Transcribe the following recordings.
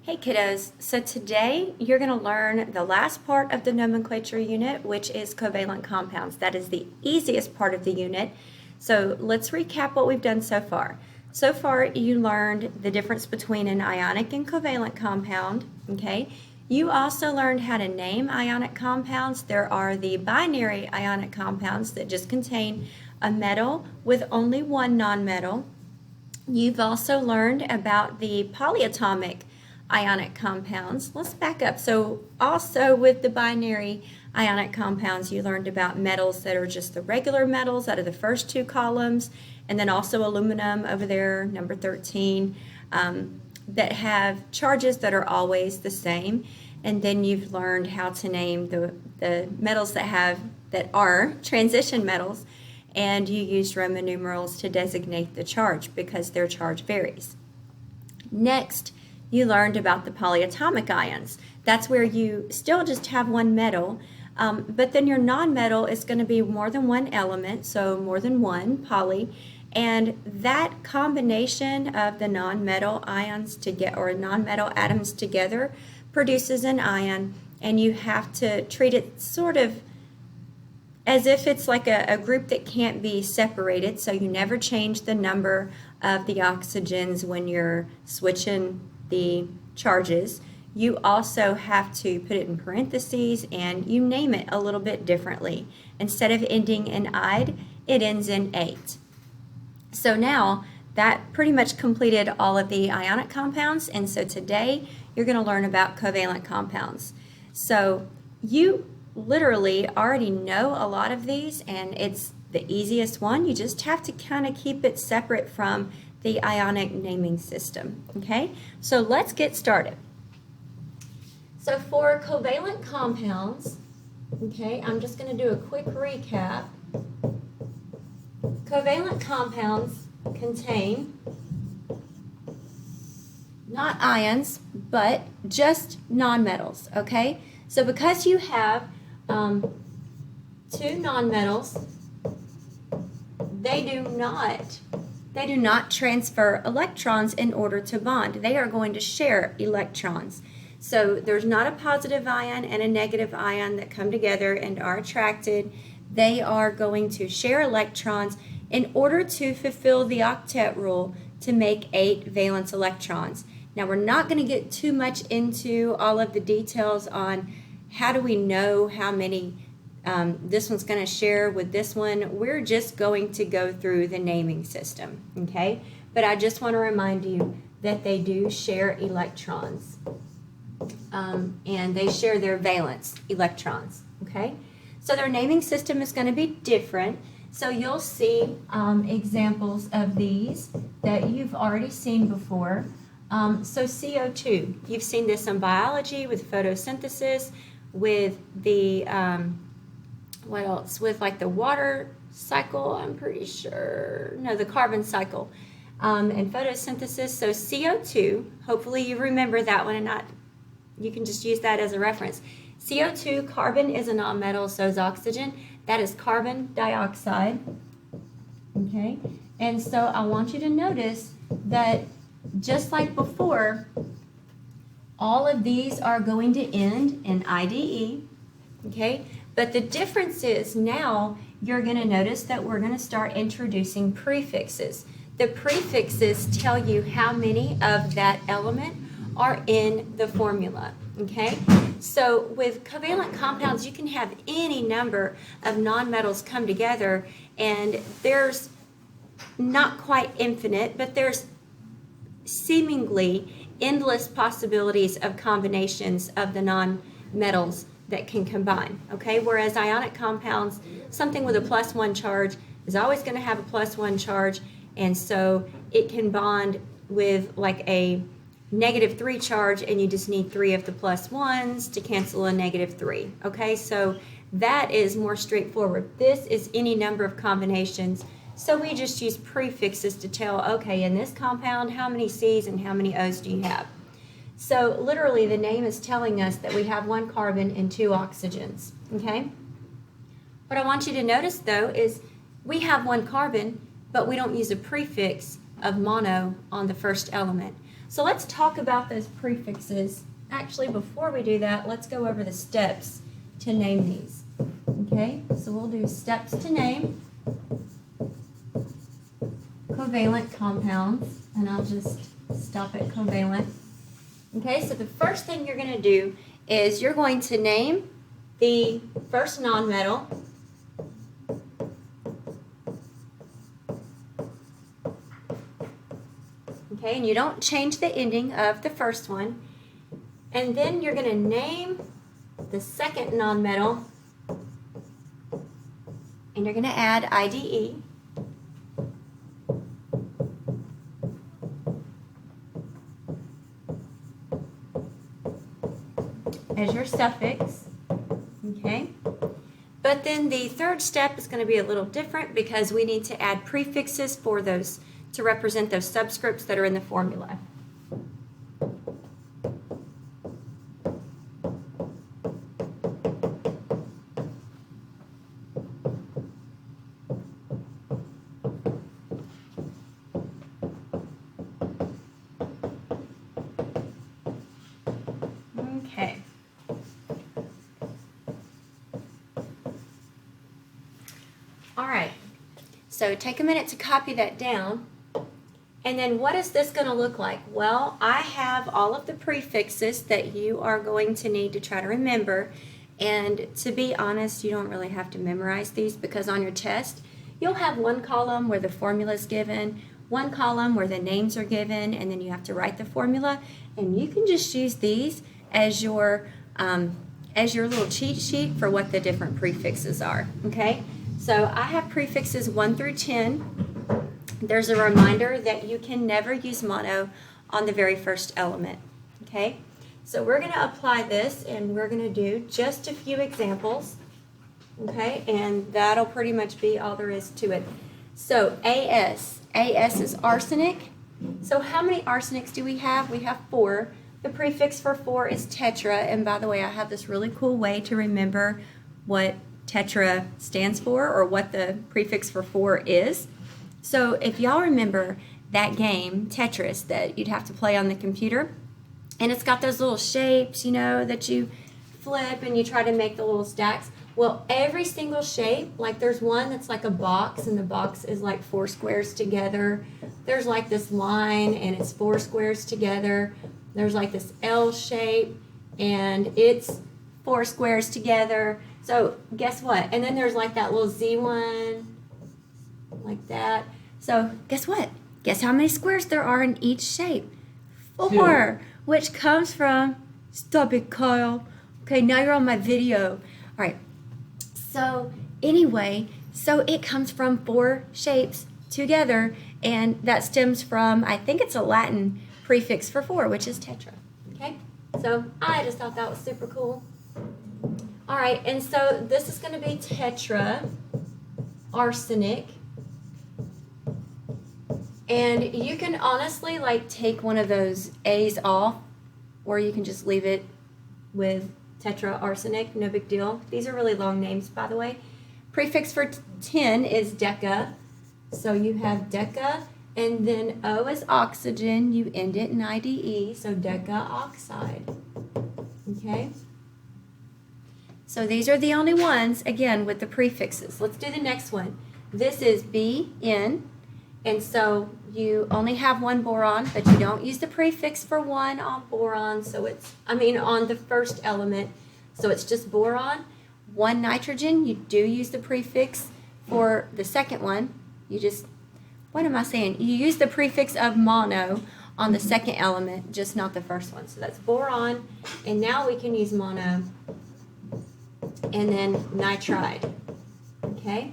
Hey kiddos, so today you're going to learn the last part of the nomenclature unit, which is covalent compounds. That is the easiest part of the unit. So let's recap what we've done so far. So far you learned the difference between an ionic and covalent compound, okay? You also learned how to name ionic compounds. There are the binary ionic compounds that just contain a metal with only one nonmetal. You've also learned about the polyatomic ionic compounds. Let's back up. So also with the binary ionic compounds, you learned about metals that are just the regular metals out of the first two columns, and then also aluminum over there, number 13, that have charges that are always the same. And then you've learned how to name the metals that are transition metals, and you used Roman numerals to designate the charge because their charge varies. Next, you learned about the polyatomic ions. That's where you still just have one metal, but then your nonmetal is going to be more than one element, so more than one poly, and that combination of the nonmetal ions or nonmetal atoms together produces an ion, and you have to treat it sort of as if it's like a group that can't be separated, so you never change the number of the oxygens when you're switching the charges. You also have to put it in parentheses and you name it a little bit differently. Instead of ending in "ide," it ends in "ate." So now that pretty much completed all of the ionic compounds, and so today you're going to learn about covalent compounds. So you literally already know a lot of these, and it's the easiest one. You just have to kind of keep it separate from the ionic naming system, okay? So let's get started. So for covalent compounds, okay, I'm just going to do a quick recap. Covalent compounds contain not ions, but just nonmetals, okay? So because you have two nonmetals, they do not transfer electrons in order to bond. They are going to share electrons. So there's not a positive ion and a negative ion that come together and are attracted. They are going to share electrons in order to fulfill the octet rule to make 8 valence electrons. Now we're not going to get too much into all of the details on how do we know how many this one's going to share with this one. We're just going to go through the naming system, okay? But I just want to remind you that they do share electrons, and they share their valence electrons, okay? So their naming system is going to be different. So you'll see examples of these that you've already seen before. So CO2, you've seen this in biology with photosynthesis, with the what else? With like the water cycle, I'm pretty sure. No, the carbon cycle and photosynthesis. So CO2, hopefully you remember that one, and you can just use that as a reference. CO2, carbon is a nonmetal, so is oxygen. That is carbon dioxide. Okay, and so I want you to notice that just like before, all of these are going to end in IDE. Okay. But the difference is now you're going to notice that we're going to start introducing prefixes. The prefixes tell you how many of that element are in the formula, okay? So with covalent compounds, you can have any number of nonmetals come together, and there's not quite infinite, but there's seemingly endless possibilities of combinations of the nonmetals that can combine, okay? Whereas ionic compounds, something with a +1 charge is always going to have a +1 charge, and so it can bond with like a -3 charge, and you just need 3 of the +1s to cancel a -3, okay? So that is more straightforward. This is any number of combinations, so we just use prefixes to tell, okay, in this compound, how many C's and how many O's do you have? So literally the name is telling us that we have 1 carbon and 2 oxygens, okay? What I want you to notice though is we have 1 carbon, but we don't use a prefix of mono on the first element. So let's talk about those prefixes. Actually, before we do that, let's go over the steps to name these. Okay, so we'll do steps to name covalent compounds, and I'll just stop at covalent. Okay, so the first thing you're going to do is you're going to name the first nonmetal. Okay, and you don't change the ending of the first one. And then you're going to name the second nonmetal, and you're going to add IDE. As your suffix, okay? But then the third step is going to be a little different because we need to add prefixes for those to represent those subscripts that are in the formula. Okay. All right, so take a minute to copy that down. And then what is this going to look like? Well, I have all of the prefixes that you are going to need to try to remember. And to be honest, you don't really have to memorize these because on your test, you'll have one column where the formula is given, one column where the names are given, and then you have to write the formula. And you can just use these as your little cheat sheet for what the different prefixes are, okay? So I have prefixes 1 through 10. There's a reminder that you can never use mono on the very first element, okay? So we're going to apply this, and we're going to do just a few examples, okay? And that'll pretty much be all there is to it. So AS is arsenic. So how many arsenics do we have? We have 4. The prefix for 4 is tetra, and by the way, I have this really cool way to remember what tetra stands for or what the prefix for 4 is. So if y'all remember that game, Tetris, that you'd have to play on the computer, and it's got those little shapes, you know, that you flip and you try to make the little stacks. Well, every single shape, like there's one that's like a box, and the box is like 4 squares together. There's like this line, and it's 4 squares together. There's like this L shape, and it's 4 squares together. So guess what? And then there's like that little Z one, like that. So guess what? Guess how many squares there are in each shape? 4, which comes from, stop it, Kyle. Okay, now you're on my video. All right. So anyway, so it comes from 4 shapes together, and that stems from, I think it's a Latin prefix for 4, which is tetra. Okay, so I just thought that was super cool. All right, and so this is going to be tetra arsenic, and you can honestly like take one of those A's off, or you can just leave it with tetra arsenic, no big deal. These are really long names, by the way. Prefix for 10 is deca, so you have deca. And then O is oxygen, you end it in IDE, so decaoxide, okay? So these are the only ones, again, with the prefixes. Let's do the next one. This is BN, and so you only have 1 boron, but you don't use the prefix for 1 on boron, so it's, on the first element, so it's just boron. 1 nitrogen, you do use the prefix for the second one. You just, what am I saying? You use the prefix of mono on the second element, just not the first one. So that's boron, and now we can use mono, and then nitride, okay?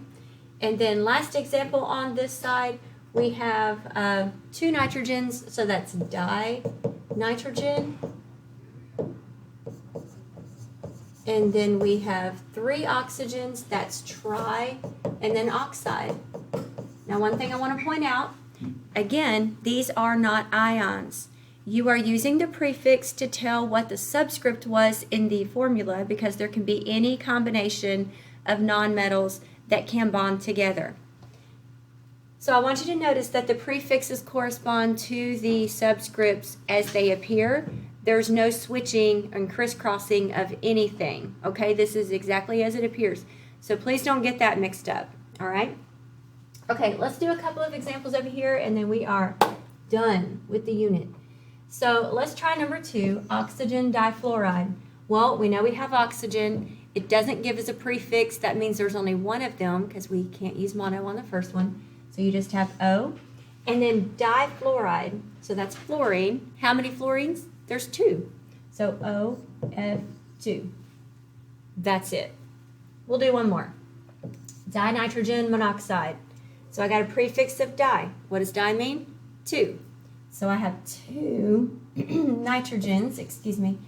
And then last example on this side, we have 2 nitrogens, so that's dinitrogen. And then we have 3 oxygens, that's tri, and then oxide. Now, one thing I want to point out, again, these are not ions. You are using the prefix to tell what the subscript was in the formula because there can be any combination of nonmetals that can bond together. So I want you to notice that the prefixes correspond to the subscripts as they appear. There's no switching and crisscrossing of anything, okay? This is exactly as it appears. So please don't get that mixed up, all right? Okay, let's do a couple of examples over here, and then we are done with the unit. So let's try number 2, oxygen difluoride. Well, we know we have oxygen. It doesn't give us a prefix. That means there's only one of them because we can't use mono on the first one. So you just have O. And then difluoride, so that's fluorine. How many fluorines? There's 2. So OF2. That's it. We'll do one more. Dinitrogen monoxide. So I got a prefix of di. What does di mean? 2. So I have 2 nitrogens, excuse me.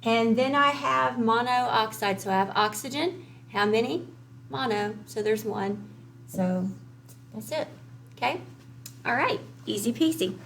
And then I have monooxide. So I have oxygen. How many? Mono. So there's 1. So that's it. Okay? All right. Easy peasy.